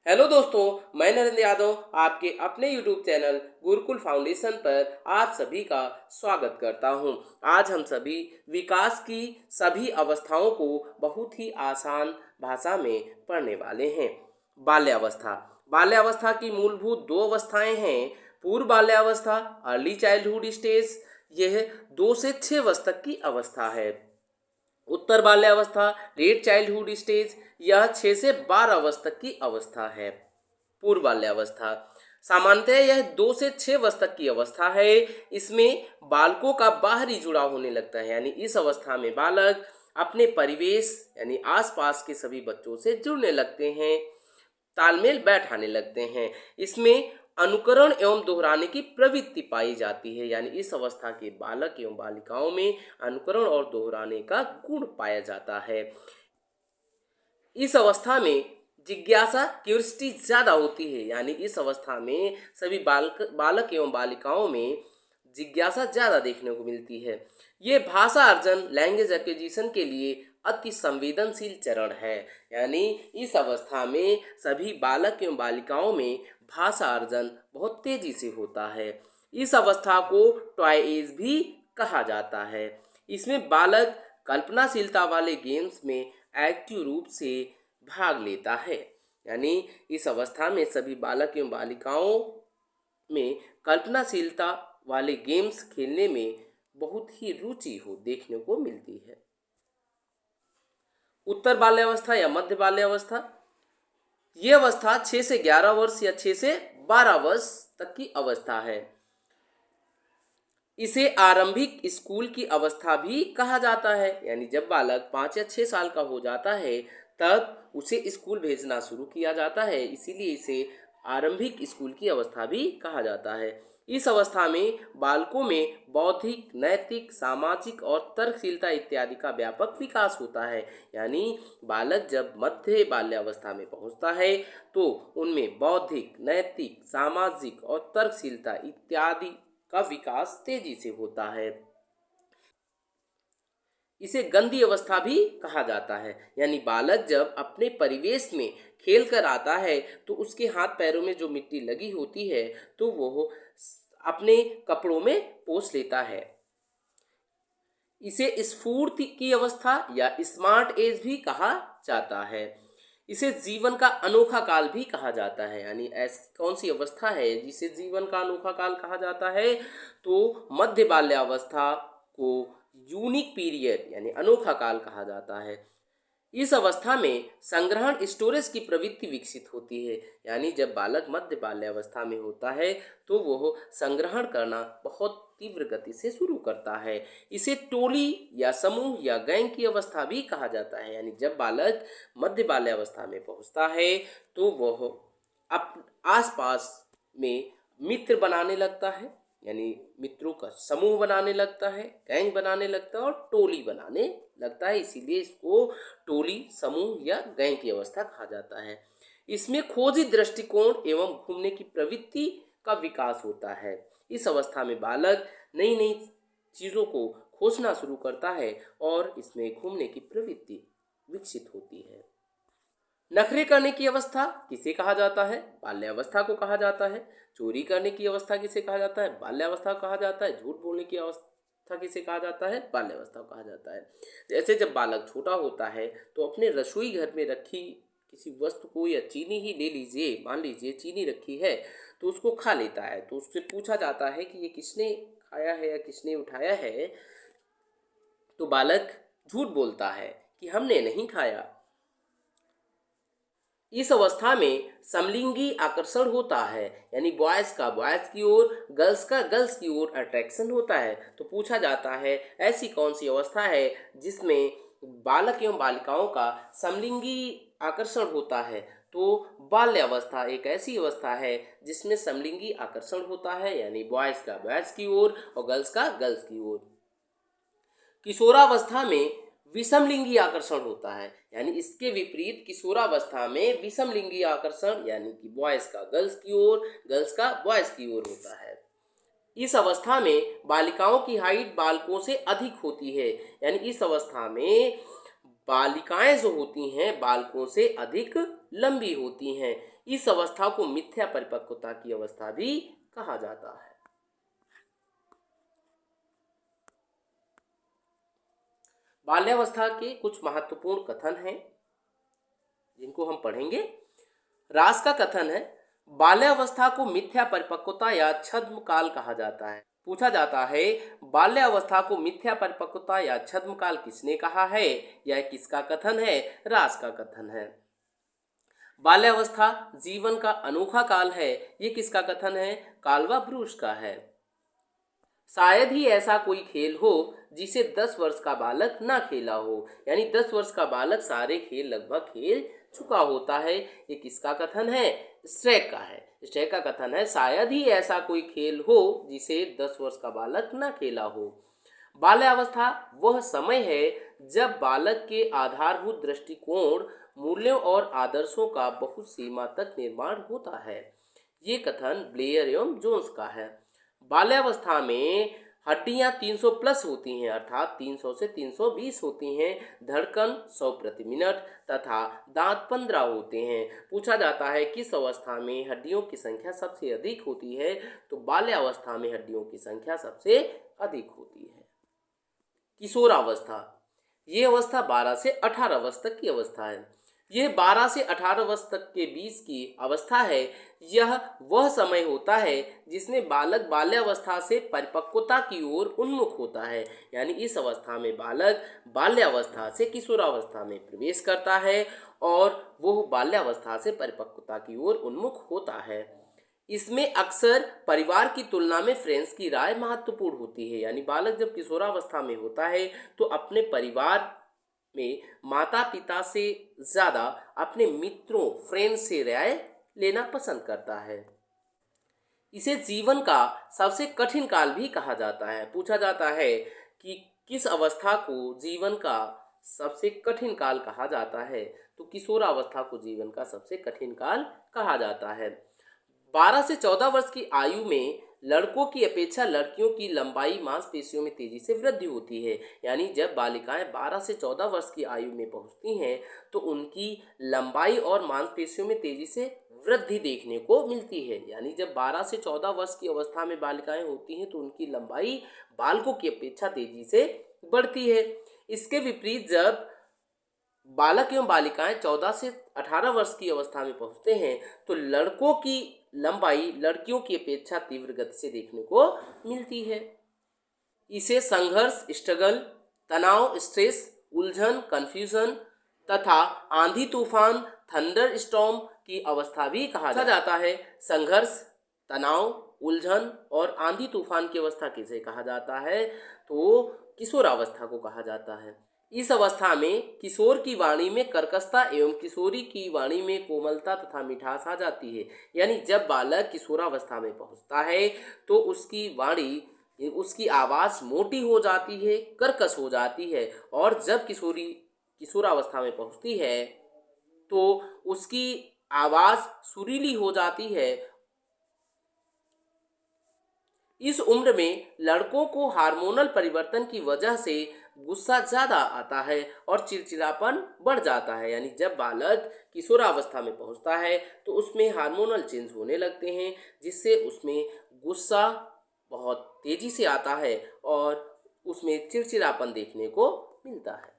Hello दोस्तों, मैं नरेंद्र यादव आपके अपने यूट्यूब चैनल गुरुकुल फाउंडेशन पर आप सभी का स्वागत करता हूं। आज हम सभी विकास की सभी अवस्थाओं को बहुत ही आसान भाषा में पढ़ने वाले हैं। बाल्यावस्था। बाल्यावस्था की मूलभूत दो अवस्थाएं हैं। पूर्व बाल्यावस्था अर्ली चाइल्डहुड स्टेज, यह 2 से 6 वर्ष तक की अवस्था है। उत्तर बाल्यावस्था लेट चाइल्डहुड स्टेज, यह 6 से 12 वर्ष तक की अवस्था है। पूर्व बाल्यावस्था सामान्यतः यह 2 से 6 वर्ष तक की अवस्था है। इसमें बालकों का बाहरी जुड़ाव होने लगता है, यानी इस अवस्था में बालक अपने परिवेश यानी आसपास के सभी बच्चों से जुड़ने लगते हैं, तालमेल बैठाने लगते हैं। इसमें अनुकरण एवं दोहराने की प्रवृत्ति पाई जाती है, यानी इस अवस्था के बालक एवं बालिकाओं में अनुकरण और दोहराने का गुण पाया जाता है। इस अवस्था में जिज्ञासा क्यूरियोसिटी ज़्यादा होती है, यानी इस अवस्था में सभी बालक बालक एवं बालिकाओं में जिज्ञासा ज़्यादा देखने को मिलती है। ये भाषा अर्जन लैंग्वेज एक्विजिशन के लिए अति संवेदनशील चरण है, यानी इस अवस्था में सभी बालक एवं बालिकाओं में भाषा अर्जन बहुत तेजी से होता है। इस अवस्था को टॉय एज भी कहा जाता है। इसमें बालक कल्पनाशीलता वाले गेम्स में एक्टिव रूप से भाग लेता है, यानी इस अवस्था में सभी बालक एवं बालिकाओं में कल्पनाशीलता वाले गेम्स खेलने में बहुत ही रुचि हो देखने को मिलती है। उत्तर बाल्यावस्था या मध्य बाल्यावस्था, ये अवस्था 6 से 11 वर्ष या 6 से 12 वर्ष तक की अवस्था है। इसे आरंभिक स्कूल की अवस्था भी कहा जाता है, यानी जब बालक 5 या 6 साल का हो जाता है तब उसे स्कूल भेजना शुरू किया जाता है, इसीलिए इसे आरंभिक स्कूल की अवस्था भी कहा जाता है। इस अवस्था में बालकों में बौद्धिक, नैतिक, सामाजिक और तर्कशीलता इत्यादि का व्यापक विकास होता है, यानी बालक जब मध्य बाल्यावस्था में पहुंचता है तो उनमें बौद्धिक, नैतिक, सामाजिक और तर्कशीलता इत्यादि का विकास तेजी से होता है। इसे गंदी अवस्था भी कहा जाता है, यानी बालक जब अपने परिवेश में खेल कर आता है तो उसके हाथ पैरों में जो मिट्टी लगी होती है तो वो अपने कपड़ों में पोंछ लेता है। इसे स्फूर्ति की अवस्था या स्मार्ट एज भी कहा जाता है। इसे जीवन का अनोखा काल भी कहा जाता है, यानी ऐसी कौन सी अवस्था है जिसे जीवन का अनोखा काल कहा जाता है, तो मध्य बाल्यावस्था को यूनिक पीरियड यानी अनोखा काल कहा जाता है। इस अवस्था में संग्रहण स्टोरेज की प्रवृत्ति विकसित होती है, यानी जब बालक मध्य बाल्यावस्था में होता है तो वह संग्रहण करना बहुत तीव्र गति से शुरू करता है। इसे टोली या समूह या गैंग की अवस्था भी कहा जाता है, यानी जब बालक मध्य बाल्यावस्था में पहुंचता है तो वह अप आसपास में मित्र बनाने लगता है, यानी मित्रों का समूह बनाने लगता है, गैंग बनाने लगता है और टोली बनाने लगता है, इसीलिए इसको टोली, समूह या गैंग की अवस्था कहा जाता है। इसमें खोजी दृष्टिकोण एवं घूमने की प्रवृत्ति का विकास होता है। इस अवस्था में बालक नई नई चीज़ों को खोजना शुरू करता है और इसमें घूमने की प्रवृत्ति विकसित होती है। नखरे करने की अवस्था किसे कहा जाता है? बाल्यावस्था को कहा जाता है। चोरी करने की अवस्था किसे कहा जाता है? बाल्यावस्था को कहा जाता है। झूठ बोलने की अवस्था किसे कहा जाता है? बाल्यावस्था को कहा जाता है। जैसे जब बालक छोटा होता है तो अपने रसोई घर में रखी किसी वस्तु को या चीनी ही ले लीजिए, मान लीजिए चीनी रखी है तो उसको खा लेता है, तो उससे पूछा जाता है कि ये किसने खाया है या किसने उठाया है, तो बालक झूठ बोलता है कि हमने नहीं खाया। इस अवस्था में समलिंगी आकर्षण होता है, यानी बॉयज़ का बॉयज़ की ओर, गर्ल्स का गर्ल्स की ओर अट्रैक्शन होता है। तो पूछा जाता है ऐसी कौन सी अवस्था है जिसमें बालक एवं बालिकाओं का समलिंगी आकर्षण होता है, तो बाल्यावस्था एक ऐसी अवस्था है जिसमें समलिंगी आकर्षण होता है, यानी बॉयज़ का बॉयज़ की ओर और गर्ल्स का गर्ल्स की ओर। किशोरावस्था में विषमलिंगी आकर्षण होता है, यानी इसके विपरीत किशोरावस्था में विषमलिंगी आकर्षण यानी कि बॉयज का गर्ल्स की ओर, गर्ल्स का बॉयज की ओर होता है। इस अवस्था में बालिकाओं की हाइट बालकों से अधिक होती है, यानी इस अवस्था में बालिकाएं जो होती हैं बालकों से अधिक लंबी होती हैं। इस अवस्था को मिथ्या परिपक्वता की अवस्था भी कहा जाता है। बाल्यावस्था के कुछ महत्वपूर्ण कथन हैं जिनको हम पढ़ेंगे। रास का कथन है, बाल्यावस्था को मिथ्या परिपक्वता या छद्म काल कहा जाता है। पूछा जाता है, बाल्यावस्था को मिथ्या परिपक्वता या छद्म काल किसने कहा है? यह किसका कथन है? रास का कथन है। बाल्यावस्था जीवन का अनोखा काल है, ये किसका कथन है? काल्वा ब्रूस का है। शायद ही ऐसा कोई खेल हो जिसे 10 वर्ष का बालक ना खेला हो, यानी 10 वर्ष का बालक सारे खेल लगभग खेल चुका होता है। ये किसका कथन है? स्ट्रैक का है। स्ट्रैक का कथन है, शायद ही ऐसा कोई खेल हो जिसे 10 वर्ष का बालक ना खेला हो। बाल्यावस्था वह समय है जब बालक के आधारभूत दृष्टिकोण, मूल्यों और आदर्शों का बहुत सीमा तक निर्माण होता है। ये कथन ब्लेयर एवं जोन्स का है। बाल्यावस्था में हड्डियां 300 प्लस होती हैं, अर्थात 300 से 320 होती हैं। धड़कन 100 प्रति मिनट तथा दांत 15 होते हैं। पूछा जाता है, किस अवस्था में हड्डियों की संख्या सबसे अधिक होती है? तो बाल्यावस्था में हड्डियों की संख्या सबसे अधिक होती है। किशोरावस्था, ये अवस्था 12 से 18 वर्ष तक की अवस्था है। यह 12 से 18 वर्ष तक के बीच की अवस्था है। यह वह समय होता है जिसमें बालक बाल्यावस्था से परिपक्वता की ओर उन्मुख होता है, यानी इस अवस्था में बालक बाल्यावस्था से किशोरावस्था में प्रवेश करता है और वह बाल्यावस्था से परिपक्वता की ओर उन्मुख होता है। इसमें अक्सर परिवार की तुलना में फ्रेंड्स की राय महत्वपूर्ण होती है, यानी बालक जब किशोरावस्था में होता है तो अपने परिवार में माता पिता से ज़्यादा अपने मित्रों, फ्रेंड्स से राय लेना पसंद करता है। इसे जीवन का सबसे कठिन काल भी कहा जाता है। पूछा जाता है कि किस अवस्था को जीवन का सबसे कठिन काल कहा जाता है? तो किशोरावस्था को जीवन का सबसे कठिन काल कहा जाता है। 12 से 14 वर्ष की आयु में लड़कों की अपेक्षा लड़कियों की लंबाई मांसपेशियों में तेजी से वृद्धि होती है, यानी जब बालिकाएं 12 से 14 वर्ष की आयु में पहुंचती हैं तो उनकी लंबाई और मांसपेशियों में तेजी से वृद्धि देखने को मिलती है। यानी जब 12 से 14 वर्ष की अवस्था में बालिकाएं होती हैं तो उनकी लंबाई बालकों की अपेक्षा तेजी से बढ़ती है। इसके विपरीत जब बालक एवं बालिकाएं 14 से 18 वर्ष की अवस्था में पहुंचते हैं तो लड़कों की लंबाई लड़कियों की अपेक्षा तीव्र गति से देखने को मिलती है। इसे संघर्ष, स्ट्रगल, तनाव, स्ट्रेस, उलझन, कंफ्यूजन तथा आंधी तूफान, थंडर स्टॉर्म की अवस्था भी कहा जाता है। संघर्ष, तनाव, उलझन और आंधी तूफान की अवस्था किसे कहा जाता है? तो किशोरावस्था को कहा जाता है। इस अवस्था में किशोर की वाणी में कर्कशता एवं किशोरी की वाणी में कोमलता तथा मिठास आ जाती है। यानी जब बालक किशोरावस्था में पहुंचता है तो उसकी वाणी, उसकी आवाज़ मोटी हो जाती है, कर्कश हो जाती है, और जब किशोरावस्था में पहुंचती है तो उसकी आवाज़ सुरीली हो जाती है। इस उम्र में लड़कों को हार्मोनल परिवर्तन की वजह से गुस्सा ज़्यादा आता है और चिड़चिड़ापन बढ़ जाता है। यानी जब बालक किशोरावस्था में पहुंचता है तो उसमें हार्मोनल चेंज होने लगते हैं जिससे उसमें गुस्सा बहुत तेज़ी से आता है और उसमें चिड़चिड़ापन देखने को मिलता है।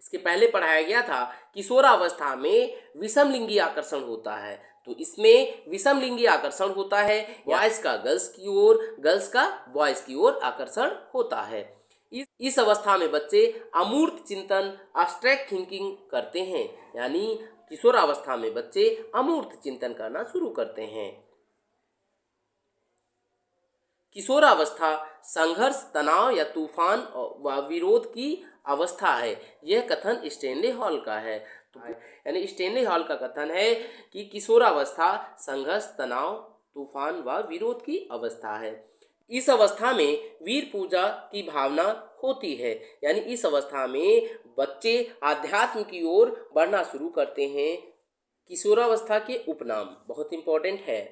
इसके पहले पढ़ाया गया था किशोरावस्था में विषमलिंगी आकर्षण होता है। तो इसमें विषमलिंगी आकर्षण होता है, बॉयज का गर्ल्स की ओर, गर्ल्स का बॉयज की ओर आकर्षण होता है। इस अवस्था में बच्चे अमूर्त चिंतन, एब्स्ट्रैक्ट थिंकिंग करते हैं, यानी किशोरावस्था में बच्चे अमूर्त चिंतन करना शुरू करते हैं। किशोरावस्था संघर्ष, तनाव या तूफान व विरोध की अवस्था है। यह कथन स्टैनले हॉल का है। यानी स्टैनले हॉल का कथन है कि किशोरावस्था संघर्ष, तनाव, तूफान व विरोध की अवस्था है। इस अवस्था में वीर पूजा की भावना होती है, यानी इस अवस्था में बच्चे अध्यात्म की ओर बढ़ना शुरू करते हैं। किशोरावस्था के उपनाम बहुत इंपॉर्टेंट है।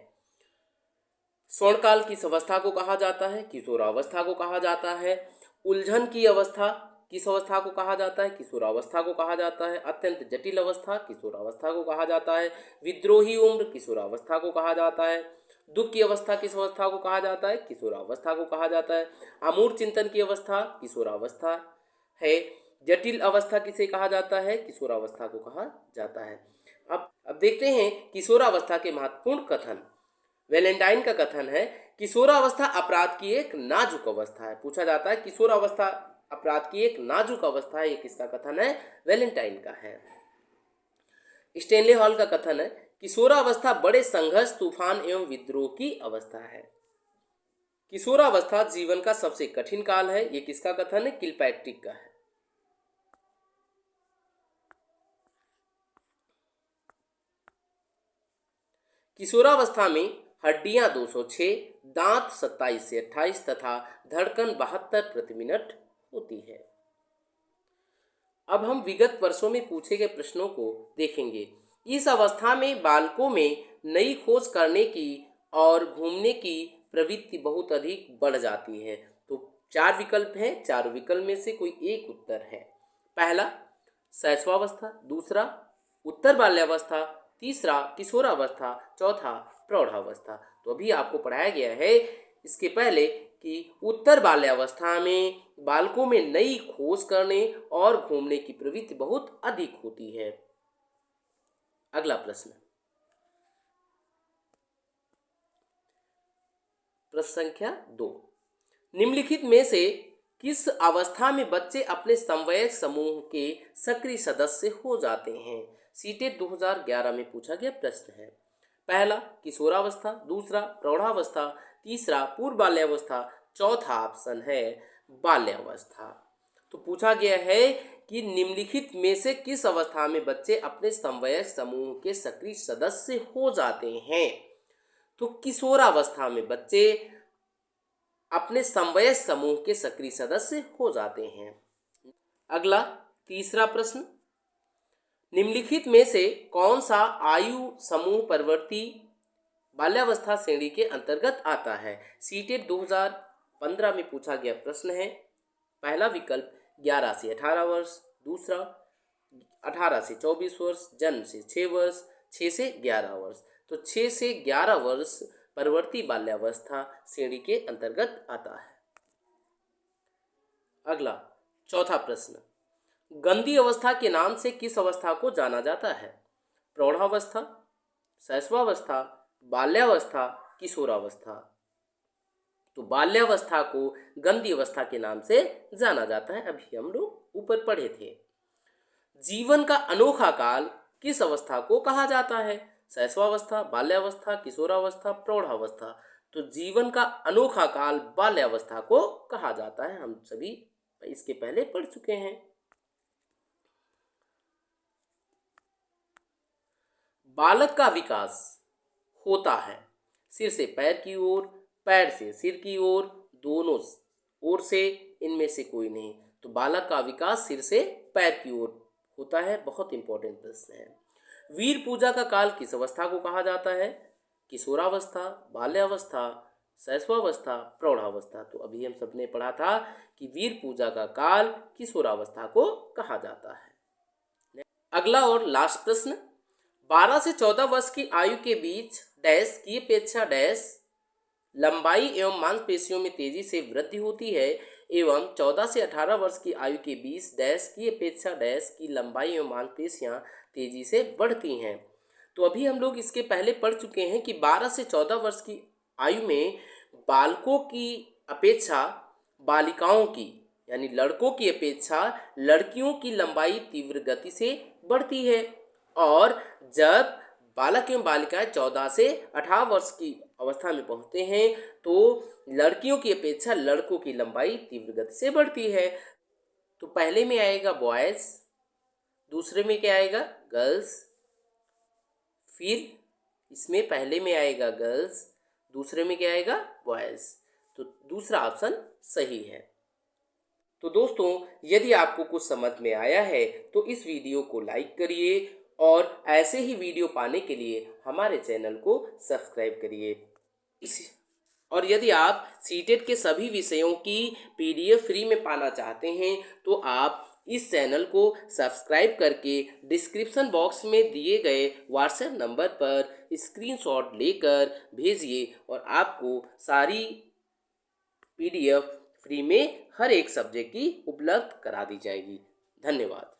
स्वर्णकाल किस अवस्था को कहा जाता है? किशोरावस्था को कहा जाता है। उलझन की अवस्था किस अवस्था को कहा जाता है? किशोरावस्था को कहा जाता है। अत्यंत जटिल अवस्था किशोरावस्था को कहा जाता है। विद्रोही उम्र किशोरावस्था को कहा जाता है। दुख की अवस्था किस अवस्था को कहा जाता है? किशोरावस्था को कहा जाता है। अमूर्त चिंतन की अवस्था किशोरावस्था है। जटिल अवस्था किसे कहा जाता है? किशोरावस्था को कहा जाता है। अब देखते हैं किशोरावस्था के महत्वपूर्ण कथन। वैलेंटाइन का कथन है, किशोरावस्था अपराध की एक नाजुक अवस्था है। पूछा जाता है किशोरावस्था अपराध की एक नाजुक अवस्था है, ये किसका कथन है? वैलेंटाइन का है। स्टेनले हॉल का कथन है, किशोरावस्था बड़े संघर्ष, तूफान एवं विद्रोह की अवस्था है। किशोरावस्था जीवन का सबसे कठिन काल है, ये किसका कथन है? किलपैट्रिक का है। किशोरावस्था में हड्डियां 206, दांत 27 से 28 तथा धड़कन 72 प्रति मिनट होती है। अब हम विगत वर्षों में पूछे गए प्रश्नों को देखेंगे। इस अवस्था में बालकों में नई खोज करने की और घूमने की प्रवृत्ति बहुत अधिक बढ़ जाती है। तो 4 विकल्प हैं, 4 विकल्प में से कोई एक उत्तर है। पहला शैशवावस्था, दूसरा उत्तर बाल्यावस्था, तीसरा किशोरावस्था, चौथा प्रौढ़ावस्था। तो अभी आपको पढ़ाया गया है इसके पहले कि उत्तर बाल्यावस्था में बालकों में नई खोज करने और घूमने की प्रवृत्ति बहुत अधिक होती है। अगला प्रश्न संख्या 2, निम्नलिखित में से किस अवस्था में बच्चे अपने समवयस्क समूह के सक्रिय सदस्य हो जाते हैं? सीटेट 2011 में पूछा गया प्रश्न है। पहला किशोरावस्था, दूसरा प्रौढ़ावस्था, तीसरा पूर्व बाल्यावस्था, चौथा ऑप्शन है बाल्यावस्था। तो पूछा गया है कि निम्नलिखित में से किस अवस्था में बच्चे अपने समवयस्क समूह के सक्रिय सदस्य हो जाते हैं? तो किशोरावस्था में बच्चे अपने समवयस्क समूह के सक्रिय सदस्य हो जाते हैं। अगला तीसरा प्रश्न, निम्नलिखित में से कौन सा आयु समूह परवर्ती बाल्यावस्था श्रेणी के अंतर्गत आता है? सीटेट 2015 में पूछा गया प्रश्न है। पहला विकल्प 11 से 18 वर्ष, दूसरा 18 से 24 वर्ष, जन्म से 6 वर्ष, 6 से 11 वर्ष। तो 6 से 11 वर्ष परवर्ती बाल्यावस्था श्रेणी के अंतर्गत आता है। अगला चौथा प्रश्न, गंदी अवस्था के नाम से किस अवस्था को जाना जाता है? प्रौढ़ावस्था, शैशवावस्था, बाल्यावस्था, किशोरावस्था। तो बाल्यावस्था को गंदी अवस्था के नाम से जाना जाता है, अभी हम लोग ऊपर पढ़े थे। जीवन का अनोखा काल किस अवस्था को कहा जाता है? शैशवावस्था, बाल्यावस्था, किशोरावस्था, प्रौढ़ावस्था। तो जीवन का अनोखा काल बाल्यावस्था को कहा जाता है, हम सभी इसके पहले पढ़ चुके हैं। बालक का विकास होता है सिर से पैर की ओर, पैर से सिर की ओर, दोनों ओर से, इनमें से कोई नहीं। तो बालक का विकास सिर से पैर की ओर होता है। बहुत इंपॉर्टेंट प्रश्न है। वीर पूजा का काल किस अवस्था को कहा जाता है? किशोरावस्था, बाल्यावस्था, शैशवावस्था, प्रौढ़ावस्था। तो अभी हम सबने पढ़ा था कि वीर पूजा का काल किशोरावस्था को कहा जाता है। अगला और लास्ट प्रश्न, 12 से 14 वर्ष की आयु के बीच डैश की अपेक्षा डैश लंबाई एवं मांसपेशियों में तेजी से वृद्धि होती है, एवं 14 से 18 वर्ष की आयु के बीच डैश की अपेक्षा डैश की लंबाई एवं मांसपेशियां तेजी से बढ़ती हैं। तो अभी हम लोग इसके पहले पढ़ चुके हैं कि 12 से 14 वर्ष की आयु में बालकों की अपेक्षा बालिकाओं की, यानी लड़कों की अपेक्षा लड़कियों की लंबाई तीव्र गति से बढ़ती है, और जब बालक एवं बालिकाएं 14 से 18 वर्ष की अवस्था में पहुंचते हैं तो लड़कियों की अपेक्षा लड़कों की लंबाई तीव्र गति से बढ़ती है। तो पहले में आएगा बॉयज, दूसरे में क्या आएगा? गर्ल्स, फिर इसमें पहले में आएगा गर्ल्स, दूसरे में क्या आएगा? बॉयज। तो दूसरा ऑप्शन सही है। तो दोस्तों, यदि आपको कुछ समझ में आया है तो इस वीडियो को लाइक करिए और ऐसे ही वीडियो पाने के लिए हमारे चैनल को सब्सक्राइब करिए। और यदि आप सीटेट के सभी विषयों की पीडीएफ फ्री में पाना चाहते हैं तो आप इस चैनल को सब्सक्राइब करके डिस्क्रिप्शन बॉक्स में दिए गए व्हाट्सएप नंबर पर स्क्रीनशॉट लेकर भेजिए और आपको सारी पीडीएफ फ्री में हर एक सब्जेक्ट की उपलब्ध करा दी जाएगी। धन्यवाद।